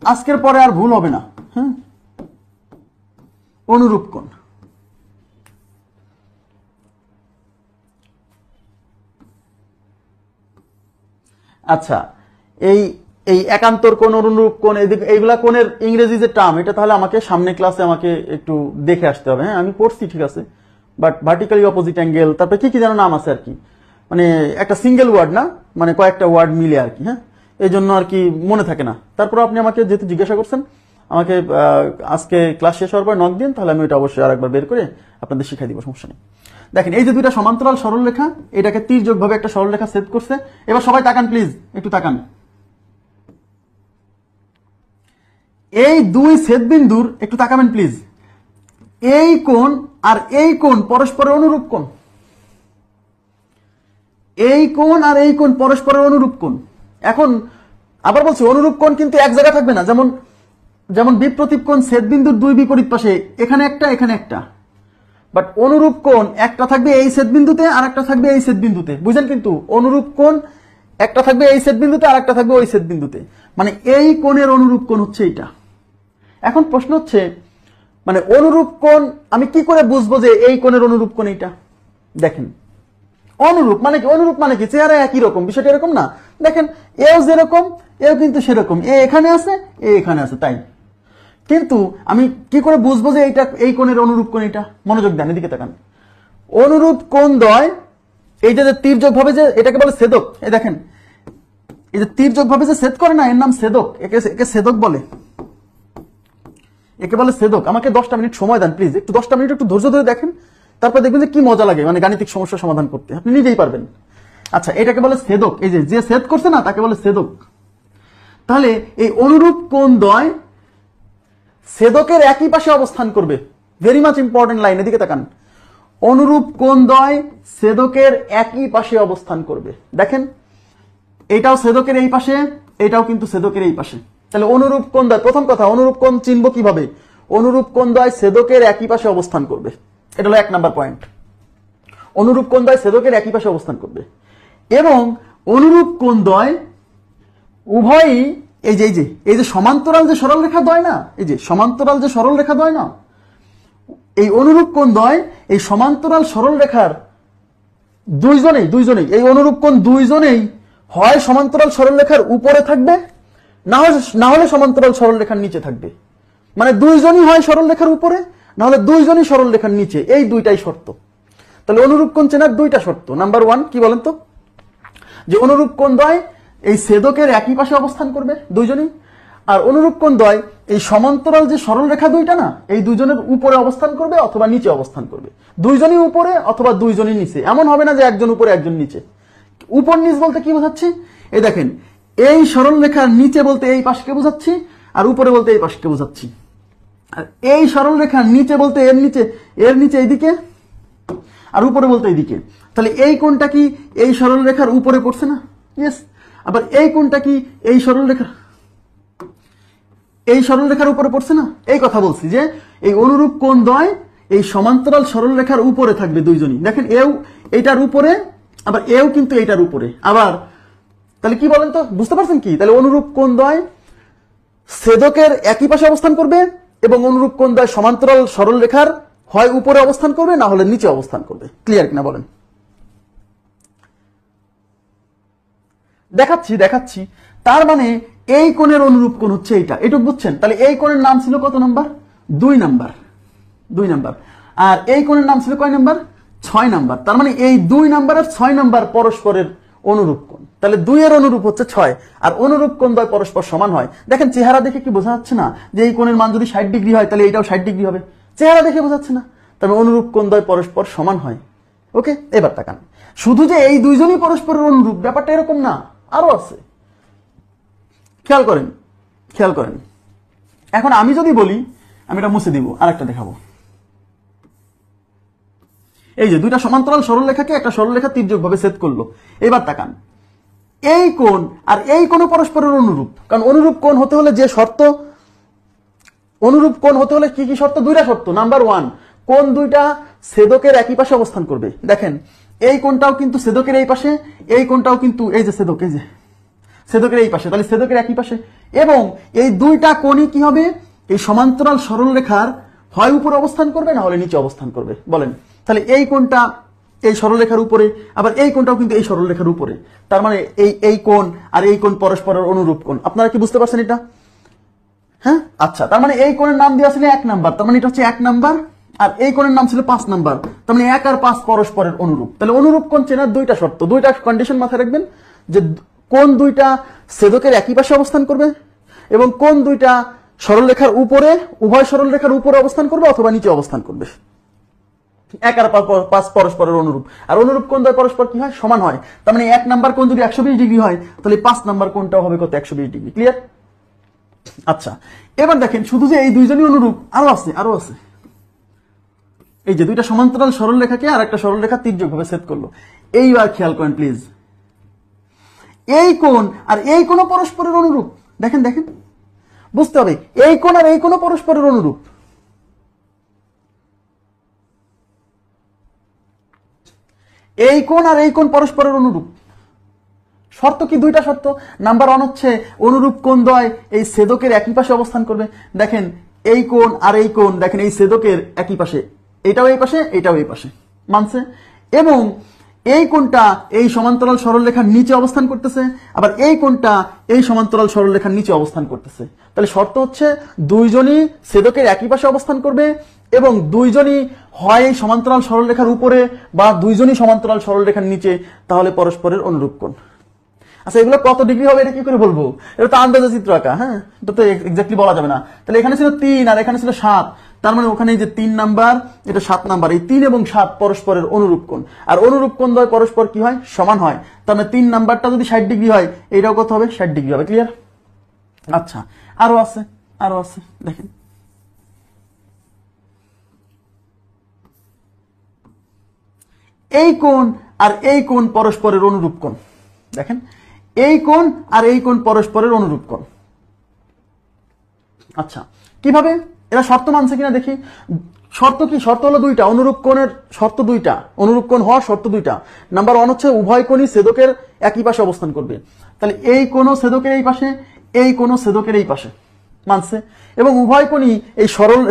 আজকের পরে আর ভুল হবে না। হ্যাঁ, অনুরূপ কোণ। আচ্ছা, এই এই একান্তর কোণ, অনুরূপ কোণ, এইগুলা কোণের ইংরেজি যে টার্ম, এটা তাহলে আমাকে সামনে ক্লাসে আমাকে একটু দেখে আসতে হবে। হ্যাঁ, আমি পড়ছি ঠিক আছে, বাট ভার্টিক্যালি অপোজিট অ্যাঙ্গেল, তারপরে কি কি যেন নাম আছে আর কি, মানে একটা সিঙ্গেল ওয়ার্ড না, মানে কয়েকটা ওয়ার্ড মিলে আর কি। হ্যাঁ, এই জন্য আর কি মনে থাকে না। তারপর আপনি আমাকে যেহেতু জিজ্ঞাসা করছেন, আমাকে আজকে ক্লাস শেষ হওয়ার পর নক দিন, তাহলে আমি ওইটা অবশ্যই আরেকবার বের করে আপনাদের শিখাই দিব, সমস্যা নেই। দেখেন, এই যে দুইটা সমান্তরাল সরলরেখা, এটাকে তীরযোগভাবে একটা সরলরেখা ছেদ করছে। এবার সবাই তাকান প্লিজ, একটু তাকান। এই দুই ছেদবিন্দুর একটু তাকাবেন প্লিজ। এই কোণ আর এই কোণ পরস্পরের অনুরূপ কোণ। এই কোণ আর এই কোণ পরস্পরের অনুরূপ কোণ। এখন আবার বলছি, অনুরূপ কোণ কিন্তু এক জায়গায় থাকবে না। যেমন যেমন বিপ্রতীপ কোণ ছেদবিন্দুর দুই বিপরীত পাশে, এখানে একটা এখানে একটা। বাট অনুরূপ কোণ একটা থাকবে এই ছেদবিন্দুতে আর একটা থাকবে এই ছেদবিন্দুতে, বুঝেন? কিন্তু অনুরূপ কোণ একটা থাকবে এই ছেদবিন্দুতে আর একটা থাকবে ওই ছেদবিন্দুতে, মানে এই কোণের অনুরূপ কোণ হচ্ছে এইটা। এখন প্রশ্ন হচ্ছে, মানে অনুরূপ কোণ আমি কি করে বুঝবো যে এই কোণের অনুরূপ কোণ এইটা? দেখেন, অনুরূপ মানে কি? অনুরূপ মানে কি? চেহারা একই রকম, বিষয়টা এরকম না। দেখেন, এও যেরকম এও কিন্তু সেরকম, এ এখানে আছে এ এখানে আছে, তাই। কিন্তু আমি কি করে বুঝবো যে এইটা এই কোণের অনুরূপ কোণ এইটা? মনোযোগ দেন, এদিকে তাকান। অনুরূপ কোণ দ্বয়, এই যে তীর্যক ভাবে যে এটাকে বলে ছেদক, এই দেখেন, এই যে তীর্যক ভাবে যে ছেদ করে না, এর নাম ছেদক। একে ছেদক বলে, একে বলে ছেদক। আমাকে 10টা মিনিট সময় দেন প্লিজ, একটু 10টা মিনিট একটু ধৈর্য ধরে দেখেন, তারপর দেখবেন যে কি মজা লাগে, মানে গাণিতিক সমস্যা সমাধান করতে আপনি নিজেই পারবেন। আচ্ছা, এটাকে বলে ছেদক। এই যে ছেদ করছে না, তাকে বলে ছেদক। তাহলে এই অনুরূপ কোণ দ্বয় ছেদকের একই পাশে অবস্থান করবে। ভেরি মাচ ইম্পর্টেন্ট লাইন, এদিকে তাকান। অনুরূপ কোণ দ্বয় ছেদকের একই পাশে অবস্থান করবে। দেখেন, এটাও ছেদকের এই পাশে, এটাও কিন্তু ছেদকের এই পাশে। তাহলে অনুরূপ কোণ দ্বয়, প্রথম কথা, অনুরূপ কোণ চিনব কিভাবে? অনুরূপ কোণ দ্বয় ছেদকের একই পাশে অবস্থান করবে, এটা হলো 1 নাম্বার পয়েন্ট। অনুরূপ কোণ দ্বয় ছেদকের একই পাশে অবস্থান করবে, এবং অনুরূপ কোণ দ্বয় উভয়ই এই যে সমান্তরাল যে সরল রেখা দ্বয় না, এই যে সমান্তরাল যে সরল রেখা দ্বয় না, এই অনুরূপ কোণ দ্বয় এই সমান্তরাল সরল রেখার দুইজনেই এই অনুরূপ কোণ দুইজনেই হয় সমান্তরাল সরল রেখার উপরে থাকবে, না হলে সমান্তরাল সরল রেখার নিচে থাকবে। মানে দুইজনই হয় সরল রেখার উপরে, না হলে দুইজনই সরল রেখার নিচে, এই দুইটাই শর্ত। তাহলে অনুরূপ কোণ চেনার দুইটা শর্ত। নাম্বার 1 কি বলেন তো? যে অনুরূপ কোণ দ্বয় এই ছেদকের একই পাশে অবস্থান করবে দুইজনই, আর অনুরূপ কোণ দ্বয় এই সমান্তরাল যে সরল রেখা দুইটা না, এই দুইজনের উপরে অবস্থান করবে অথবা নিচে অবস্থান করবে। দুইজনই উপরে অথবা দুইজনই নিচে, এমন হবে না যে একজন উপরে একজন নিচে। উপর নিচ বলতে কি বোঝাচ্ছি? এই দেখেন, এই সরল রেখার নিচে বলতে এই পাশকে বোঝাচ্ছি, আর উপরে বলতে এই পাশকে বোঝাচ্ছি। আর এই সরল রেখার নিচে বলতে এর নিচে এইদিকে, আর উপরে বলতে এইদিকে। তাহলে এই কোণটা কি এই সরল রেখার উপরে পড়ছে না? ইয়েস। আবার এই কোণটা কি এই সরল রেখার উপরে পড়ছে না? এই কথা বলছি যে এই অনুরূপ কোণ দ্বয় এই সমান্তরাল সরল রেখার উপরে থাকবে দুইজনই। দেখেন, এও এইটার উপরে, আবার এও কিন্তু এইটার উপরে। আবার তাহলে কি বলেন তো, বুঝতে পারছেন কি? তাহলে অনুরূপ কোণ দ্বয় ছেদকের একই পাশে অবস্থান করবে, এবং অনুরূপ কোণ দ্বয় সমান্তরাল সরল রেখার হয় উপরে অবস্থান করবে, না হলে নিচে অবস্থান করবে। ক্লিয়ার কিনা বলেন? দেখাচ্ছি। তার মানে এই কোণের অনুরূপ কোণ হচ্ছে এইটা, এটুকু বুঝছেন? তাহলে এই কোণের নাম ছিল কত নাম্বার? 2 নাম্বার। আর এই কোণের নাম ছিল কয় নাম্বার? 6 নাম্বার। তার মানে এই 2 নাম্বার আর 6 নাম্বার পরস্পরের অনুরূপ কোণ। তাহলে 2 এর অনুরূপ হচ্ছে 6, আর অনুরূপ কোণ দ্বয় পরস্পর সমান হয়। দেখেন, চেহারা দেখে কি বোঝা যাচ্ছে না যে এই কোণের মান যদি 60 ডিগ্রি হয় তাহলে এটাও 60 ডিগ্রি হবে? চেহারা দেখে বোঝাচ্ছে না? তবে অনুরূপ কোণ দ্বয় পরস্পর সমান হয়। ওকে, এবার তাকান। শুধু যে এই দুইজনই পরস্পরের অনুরূপ ব্যাপারটা এরকম না, আরো আছে। খেয়াল করেন। এখন আমি যদি বলি, আমি এটা মুছে দিব, আরেকটা দেখাবো। এই যে দুইটা সমান্তরাল সরল রেখাকে একটা সরল রেখা তীর্যক ভাবে ছেদ করলো। এবার তাকান, এই কোণ আর এই কোণ পরস্পরের অনুরূপ। কারণ অনুরূপ কোণ হতে হলে যে শর্ত, অনুরূপ কোণ হতে হলে কি কি শর্ত? দুইটা শর্ত। নাম্বার 1, কোণ দুইটা ছেদকের একই পাশে অবস্থান করবে। দেখেন, এই কোণটাও কিন্তু ছেদকের এই পাশে, এই কোণটাও কিন্তু এই যে ছেদক, এই যে ছেদকের এই পাশে, তাহলে ছেদকের একই পাশে। এবং এই দুইটা কোণই কি হবে, এই সমান্তরাল সরলরেখার হয় উপরে অবস্থান করবে না হলে নিচে অবস্থান করবে। বলেন তাহলে এই কোণটা এই সরলরেখার উপরে, আবার এই কোণটাও কিন্তু এই সরলরেখার উপরে। তার মানে এই কোণ আর এই কোণ পরস্পরের অনুরূপ কোণ। আপনারা কি বুঝতে পারছেন এটা? হ্যাঁ, আচ্ছা। তার মানে এই কোণের নাম দেওয়া ছিল 1 নাম্বার, তার মানে এটা হচ্ছে 1 নাম্বার, আর এই কোণের নাম ছিল 5 নাম্বার, তার মানে 1 আর 5 পরস্পরের অনুরূপ। তাহলে অনুরূপ কোণ চেনার দুইটা শর্ত, দুইটা কন্ডিশন মাথায় রাখবেন, যে কোন দুইটা ছেদকের একই পাশে অবস্থান করবে এবং কোন দুইটা সরলরেখার উপরে, উভয় সরলরেখার উপরে অবস্থান করবে অথবা নিচে অবস্থান করবে। 1 আর 5 পরস্পরের অনুরূপ, আর অনুরূপ কোণ দ্বয় পরস্পর কি হয়, সমান হয়। তার মানে 1 নাম্বার কোণ যদি 120 ডিগ্রি হয়, তাহলে 5 নাম্বার কোণটাও হবে কত, 120 ডিগ্রি। ক্লিয়ার? আচ্ছা, এবার দেখেন শুধু যে এই দুইজনই অনুরূপ, আরো আছে। এই যে দুইটা সমান্তরাল সরলরেখাকে আর একটা সরলরেখা তির্যকভাবে ছেদ করলো। এইবার খেয়াল করেন প্লিজ, এই কোণ আর এই কোণ পরস্পরের অনুরূপ। দেখেন বুঝতে হবে, এই কোণ আর এই কোণ পরস্পরের অনুরূপ। এই কোণ আর এই কোণ পরস্পরের অনুরূপ। শর্ত কি, দুইটা শর্ত। নাম্বার 1 হচ্ছে অনুরূপ কোণ দ্বয় এই ছেদকের একই পাশে অবস্থান করবে। দেখেন এই কোণ আর এই কোণ, দেখেন এই ছেদকের একই পাশে, এটাও এই পাশে, এটাও এই পাশে, মানছে। এবং এই কোণটা এই সমান্তরাল সরলরেখার নিচে অবস্থান করতেছে, আবার এই কোণটা এই সমান্তরাল সরলরেখার নিচে অবস্থান করতেছে। তাহলে শর্ত হচ্ছে দুইজনই ছেদকের একই পাশে অবস্থান করবে এবং দুইজনই হয় এই সমান্তরাল সরলরেখার উপরে বা দুইজনই সমান্তরাল সরলরেখার নিচে, তাহলে পরস্পরের অনুরূপ কোণ। আচ্ছা, এগুলো কত ডিগ্রি হবে এটা কি করে বলবো? এটা তো আন্দাজে চিত্র আঁকা, হ্যাঁ, এটা তো এক্স্যাক্টলি বলা যাবে না। তাহলে এখানে ছিল 3 আর এখানে ছিল 7, তার মানে ওখানে যে 3 নাম্বার, এটা 7 নাম্বার, এই 3 এবং 7 পরস্পরের অনুরূপ কোণ। আর অনুরূপ কোণ দ্বয় পরস্পর কি হয়, সমান হয়। তার মানে 3 নাম্বারটা যদি 60 ডিগ্রি হয়, এইটাও কত হবে, 60 ডিগ্রি হবে। ক্লিয়ার? আচ্ছা, আরো আছে, দেখেন এই কোণ আর এই কোণ পরস্পরের অনুরূপ কোণ। দেখেন এই কোণ আর এই কোণ পরস্পরের অনুরূপ কোণ। আচ্ছা, কিভাবে? এরা শর্ত মানছে কিনা দেখি। শর্ত কি? শর্ত হলো দুইটা, অনুরূপ কোণের শর্ত দুইটা, অনুরূপ কোণ হওয়ার শর্ত দুইটা। নাম্বার 1 হচ্ছে উভয় কোণই ছেদকের একই পাশে অবস্থান করবে। তাহলে এই কোণও ছেদকের এই পাশে, এই কোণও ছেদকের এই পাশে, মানছে। এবং উভয় কোণই এই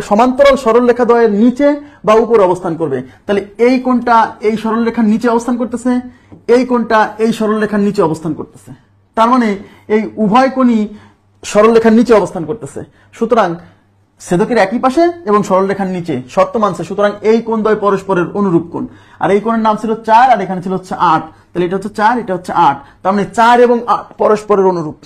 সমান্তরাল সরলরেখা দ্বয়ের নিচে বা উপরে অবস্থান করবে। তাহলে এই কোণটা এই সরলরেখার নিচে অবস্থান করতেছে, এই কোণটা এই সরলরেখার নিচে অবস্থান করতেছে। তার মানে এই উভয় কোণই সরলরেখার নিচে অবস্থান করতেছে। সুতরাং ছেদকের একই পাশে এবং সরলরেখার নিচে, শর্ত মানছে। সুতরাং এই কোণ দ্বয় পরস্পরের অনুরূপ কোণ। আর এই কোণের নাম ছিল 4 আর এখানে ছিল হচ্ছে 8। তাহলে এটা হচ্ছে 4, এটা হচ্ছে 8, তার মানে 4 এবং 8 পরস্পরের অনুরূপ।